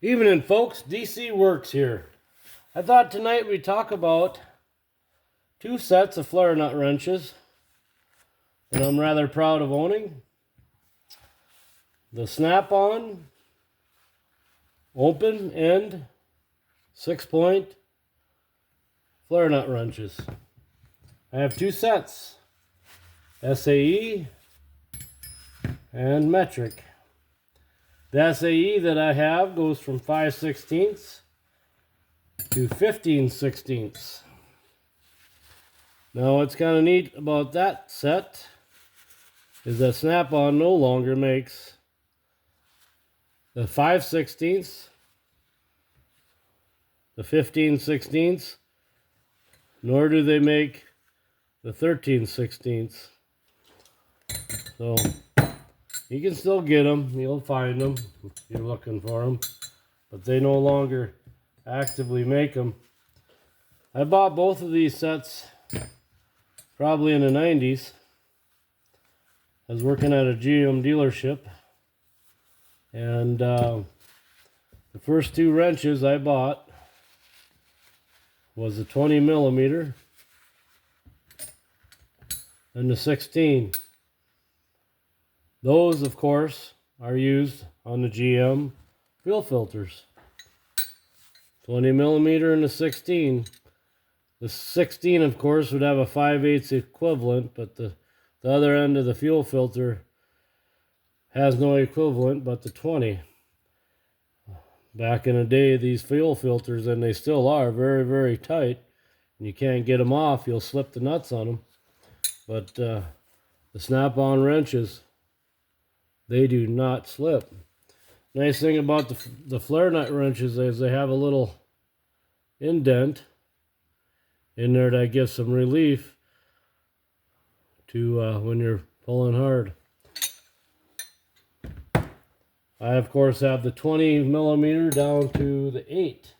Evening, folks. DC Works here. I thought tonight we'd talk about two sets of flare nut wrenches that I'm rather proud of owning. The Snap-on open end 6-point flare nut wrenches. I have two sets, SAE and metric. The SAE that I have goes from 5/16 to 15/16. Now what's kind of neat about that set is that Snap-on no longer makes the 5/16, the 15/16, nor do they make the 13/16. So you can still get them. You'll find them if you're looking for them. But they no longer actively make them. I bought both of these sets probably in the 90s. I was working at a GM dealership. And the first two wrenches I bought was the 20 millimeter and the 16. Those, of course, are used on the GM fuel filters. 20 millimeter and the 16. The 16, of course, would have a 5/8 equivalent, but the other end of the fuel filter has no equivalent but the 20. Back in the day, these fuel filters, and they still are, very, very tight. And you can't get them off. You'll slip the nuts on them. But the Snap-on wrenches, they do not slip. Nice thing about the flare nut wrenches is they have a little indent in there that gives some relief to when you're pulling hard. I, of course, have the 20 millimeter down to the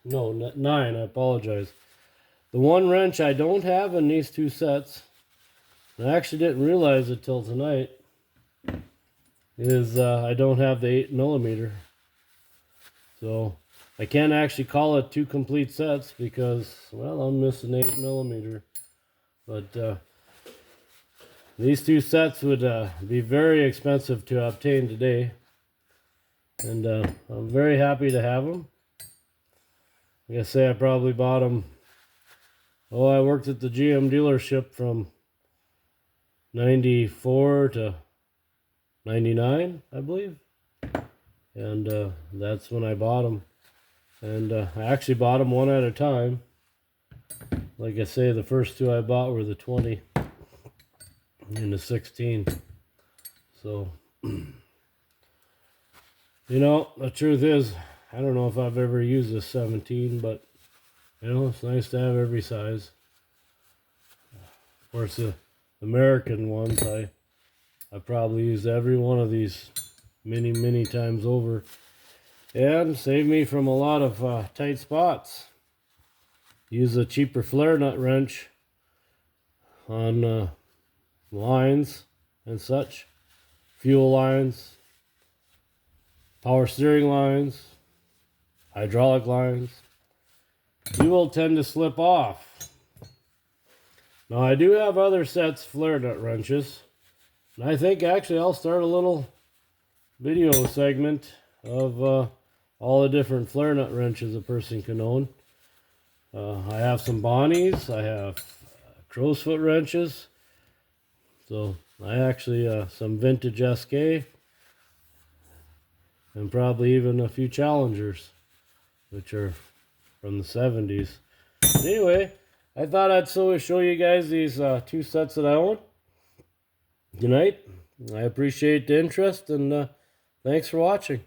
9, I apologize. The one wrench I don't have in these two sets, and I actually didn't realize it till tonight, is I don't have the 8 millimeter. So I can't actually call it two complete sets because, well, I'm missing 8 millimeter. But these two sets would be very expensive to obtain today. And I'm very happy to have them. Like I say, I probably bought them. Oh, I worked at the GM dealership from 94 to 99, I believe. And that's when I bought them. And I actually bought them one at a time. Like I say, the first two I bought were the 20 and the 16. So, you know, the truth is, I don't know if I've ever used a 17, but, you know, it's nice to have every size. Of course, the American ones, I probably used every one of these many times over. And saved me from a lot of tight spots. Use a cheaper flare nut wrench on lines and such. Fuel lines, power steering lines, hydraulic lines. You will tend to slip off. Now I do have other sets flare nut wrenches. And I think actually I'll start a little video segment of all the different flare nut wrenches a person can own. I have some Bonnies. I have crow's foot wrenches. So I actually some vintage SK. And probably even a few Challengers, which are from the 70s. But anyway, I thought I'd show you guys these two sets that I own tonight. I appreciate the interest, and thanks for watching.